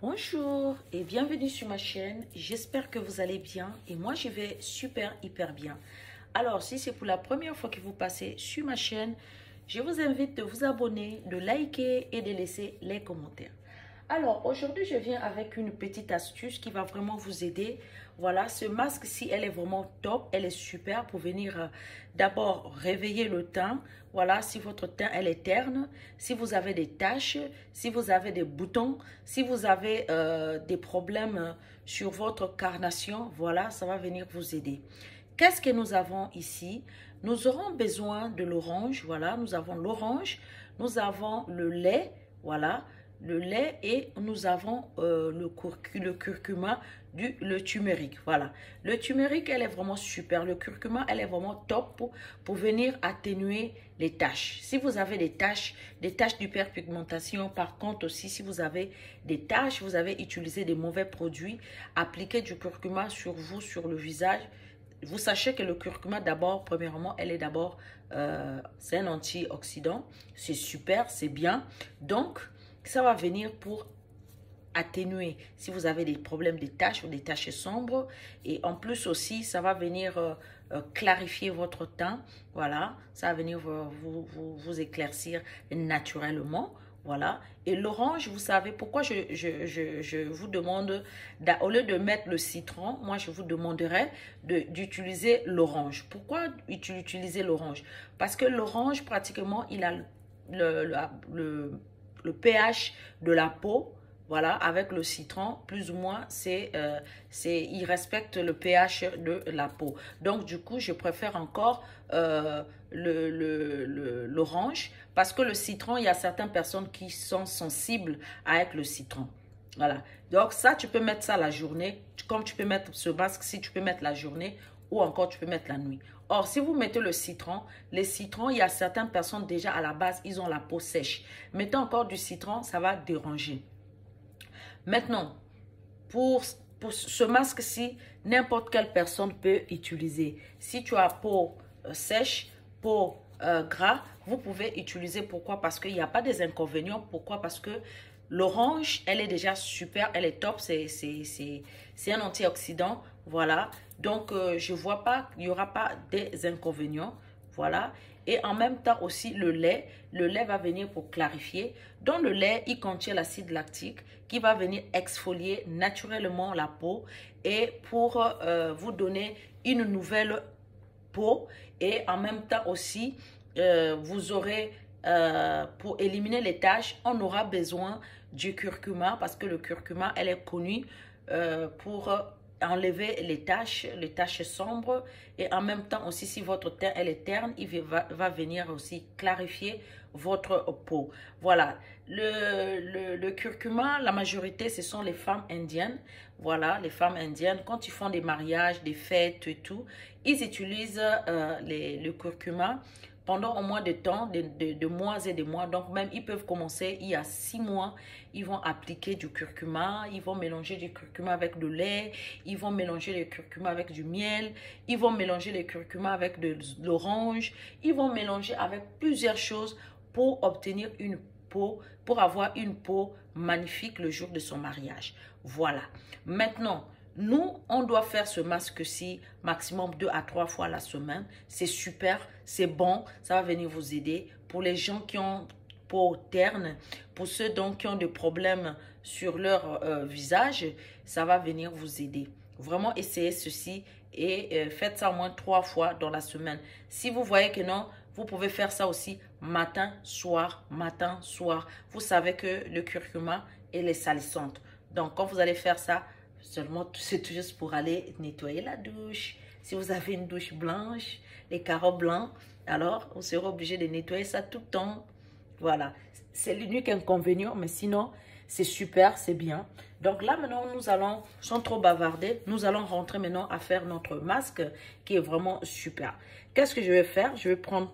Bonjour et bienvenue sur ma chaîne. J'espère que vous allez bien et moi je vais super hyper bien. Alors si c'est pour la première fois que vous passez sur ma chaîne, je vous invite de vous abonner, de liker et de laisser les commentaires. Alors aujourd'hui je viens avec une petite astuce qui va vraiment vous aider. Voilà, ce masque-ci, elle est vraiment top, elle est super pour venir d'abord réveiller le teint. Voilà, si votre teint elle est terne, si vous avez des taches, si vous avez des boutons, si vous avez des problèmes sur votre carnation, voilà, ça va venir vous aider. Qu'est-ce que nous avons ici? Nous aurons besoin de l'orange, voilà, nous avons l'orange, nous avons le lait, voilà, le lait et nous avons le curcuma, le turmeric, voilà. Le turmeric, elle est vraiment super, le curcuma, elle est vraiment top pour venir atténuer les taches. Si vous avez des taches d'hyperpigmentation, par contre aussi, si vous avez des taches, vous avez utilisé des mauvais produits, appliquez du curcuma sur vous, sur le visage. Vous sachez que le curcuma, d'abord, premièrement, c'est un antioxydant. C'est super, c'est bien. Donc, ça va venir pour atténuer si vous avez des problèmes de taches ou des taches sombres. Et en plus aussi, ça va venir clarifier votre teint. Voilà, ça va venir vous éclaircir naturellement. Voilà. Et l'orange, vous savez pourquoi je vous demande, au lieu de mettre le citron, moi je vous demanderais d'utiliser l'orange. Pourquoi utiliser l'orange? Parce que l'orange, pratiquement, il a le pH de la peau. Voilà, avec le citron, plus ou moins, il respecte le pH de la peau. Donc, du coup, je préfère encore l'orange parce que le citron, il y a certaines personnes qui sont sensibles avec le citron. Voilà. Donc, ça, tu peux mettre ça la journée. Comme tu peux mettre ce masque, si tu peux mettre la journée ou encore tu peux mettre la nuit. Or, si vous mettez le citron, les citrons, il y a certaines personnes déjà à la base, ils ont la peau sèche. Mettez encore du citron, ça va déranger. Maintenant, pour ce masque-ci, n'importe quelle personne peut utiliser. Si tu as peau sèche, peau gras, vous pouvez utiliser. Pourquoi? Parce qu'il n'y a pas des inconvénients. Pourquoi? Parce que l'orange, elle est déjà super, elle est top. C'est un antioxydant. Voilà. Donc, je ne vois pas, il n'y aura pas des inconvénients. Voilà. Et en même temps aussi le lait va venir pour clarifier. Dans le lait, il contient l'acide lactique qui va venir exfolier naturellement la peau et pour vous donner une nouvelle peau. Et en même temps aussi, vous aurez, pour éliminer les taches, on aura besoin du curcuma parce que le curcuma, elle est connue pour enlever les taches sombres et en même temps aussi si votre teint elle est terne, il va venir aussi clarifier votre peau. Voilà, le curcuma, la majorité ce sont les femmes indiennes. Voilà, les femmes indiennes, quand ils font des mariages, des fêtes et tout, ils utilisent le curcuma pendant au moins de temps, de mois et de mois. Donc même, ils peuvent commencer il y a 6 mois. Ils vont appliquer du curcuma. Ils vont mélanger du curcuma avec du lait. Ils vont mélanger le curcuma avec du miel. Ils vont mélanger le curcuma avec de l'orange. Ils vont mélanger avec plusieurs choses pour obtenir une peau, pour avoir une peau magnifique le jour de son mariage. Voilà. Maintenant, nous, on doit faire ce masque-ci maximum 2 à 3 fois la semaine. C'est super, c'est bon, ça va venir vous aider. Pour les gens qui ont peau terne, pour ceux donc qui ont des problèmes sur leur visage, ça va venir vous aider. Vraiment, essayez ceci et faites ça au moins 3 fois dans la semaine. Si vous voyez que non, vous pouvez faire ça aussi matin, soir, matin, soir. Vous savez que le curcuma, elle est salissante. Donc, quand vous allez faire ça, seulement, c'est juste pour aller nettoyer la douche. Si vous avez une douche blanche, les carreaux blancs, alors vous serez obligé de nettoyer ça tout le temps. Voilà, c'est l'unique inconvénient, mais sinon, c'est super, c'est bien. Donc là, maintenant, nous allons, sans trop bavarder, nous allons rentrer maintenant à faire notre masque qui est vraiment super. Qu'est-ce que je vais faire? Je vais prendre,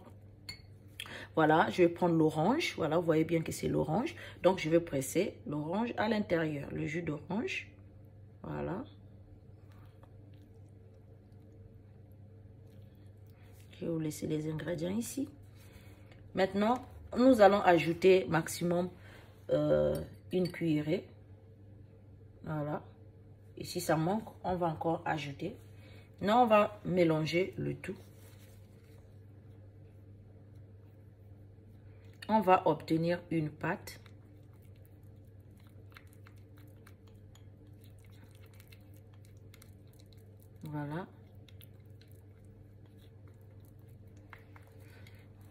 voilà, je vais prendre l'orange. Voilà, vous voyez bien que c'est l'orange. Donc, je vais presser l'orange à l'intérieur, le jus d'orange. Voilà. Je vais vous laisser les ingrédients ici. Maintenant, nous allons ajouter maximum une cuillerée. Voilà. Et si ça manque, on va encore ajouter. Maintenant, on va mélanger le tout. On va obtenir une pâte. Voilà.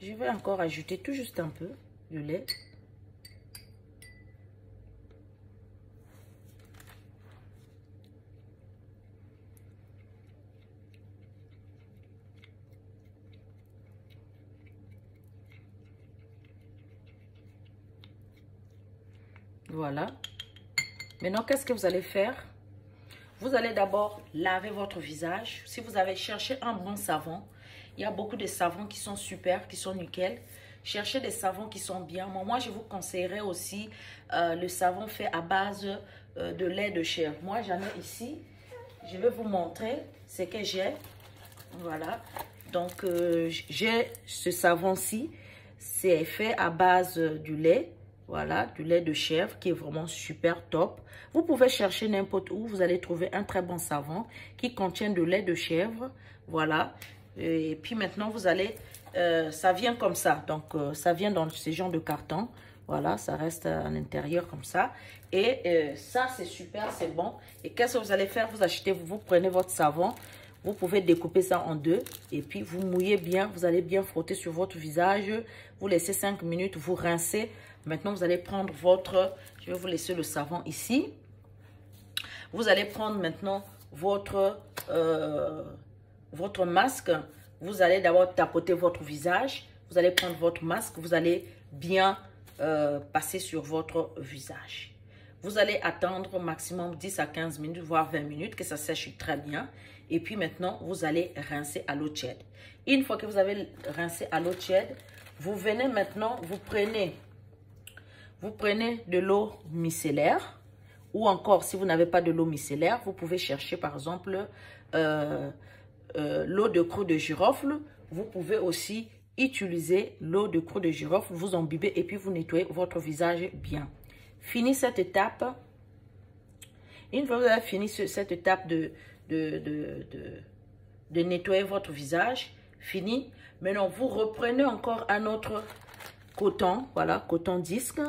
Je vais encore ajouter tout juste un peu de lait. Voilà. Maintenant, qu'est-ce que vous allez faire? Vous allez d'abord laver votre visage. Si vous avez cherché un bon savon, il y a beaucoup de savons qui sont super, qui sont nickel. Cherchez des savons qui sont bien. Moi, je vous conseillerais aussi le savon fait à base de lait de chèvre. Moi, j'en ai ici. Je vais vous montrer ce que j'ai. Voilà. Donc, j'ai ce savon-ci. C'est fait à base du lait. Voilà, du lait de chèvre qui est vraiment super top. Vous pouvez chercher n'importe où. Vous allez trouver un très bon savon qui contient de lait de chèvre. Voilà. Et puis maintenant, vous allez... ça vient comme ça. Donc, ça vient dans ce genre de carton. Voilà, ça reste à l'intérieur comme ça. Et ça, c'est super, c'est bon. Et qu'est-ce que vous allez faire? Vous achetez, vous prenez votre savon. Vous pouvez découper ça en deux. Et puis, vous mouillez bien. Vous allez bien frotter sur votre visage. Vous laissez 5 minutes. Vous rincez. Maintenant, vous allez prendre votre... Je vais vous laisser le savon ici. Vous allez prendre maintenant votre masque. Vous allez d'abord tapoter votre visage. Vous allez prendre votre masque. Vous allez bien passer sur votre visage. Vous allez attendre maximum 10 à 15 minutes, voire 20 minutes, que ça sèche très bien. Et puis maintenant, vous allez rincer à l'eau tiède. Une fois que vous avez rincé à l'eau tiède, vous venez maintenant, vous prenez de l'eau micellaire. Ou encore, si vous n'avez pas de l'eau micellaire, vous pouvez chercher par exemple l'eau de cru de girofle. Vous pouvez aussi utiliser l'eau de cru de girofle. Vous imbibez et puis vous nettoyez votre visage bien. Fini cette étape. Une fois que vous avez fini cette étape de nettoyer votre visage, fini. Maintenant, vous reprenez encore un autre coton. Voilà, coton disque.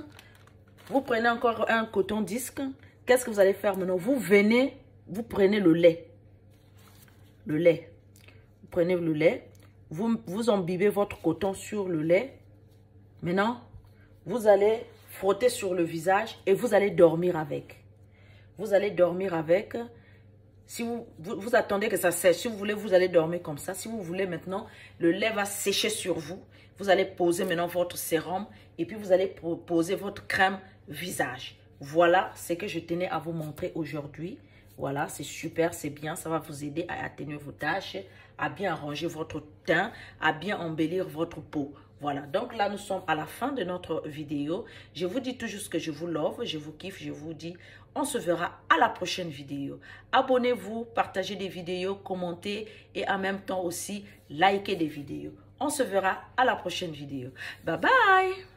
Vous prenez encore un coton disque. Qu'est-ce que vous allez faire maintenant? Vous prenez le lait. Le lait. Vous prenez le lait. Vous imbibez votre coton sur le lait. Maintenant, vous allez frotter sur le visage et vous allez dormir avec. Vous allez dormir avec. Si vous attendez que ça sèche. Si vous voulez, vous allez dormir comme ça. Si vous voulez maintenant, le lait va sécher sur vous. Vous allez poser maintenant votre sérum et puis vous allez poser votre crème visage. Voilà ce que je tenais à vous montrer aujourd'hui. Voilà, c'est super, c'est bien. Ça va vous aider à atténuer vos taches, à bien arranger votre teint, à bien embellir votre peau. Voilà, donc là, nous sommes à la fin de notre vidéo. Je vous dis toujours ce que je vous love, je vous kiffe, je vous dis, on se verra à la prochaine vidéo. Abonnez-vous, partagez des vidéos, commentez et en même temps aussi, likez des vidéos. On se verra à la prochaine vidéo. Bye bye!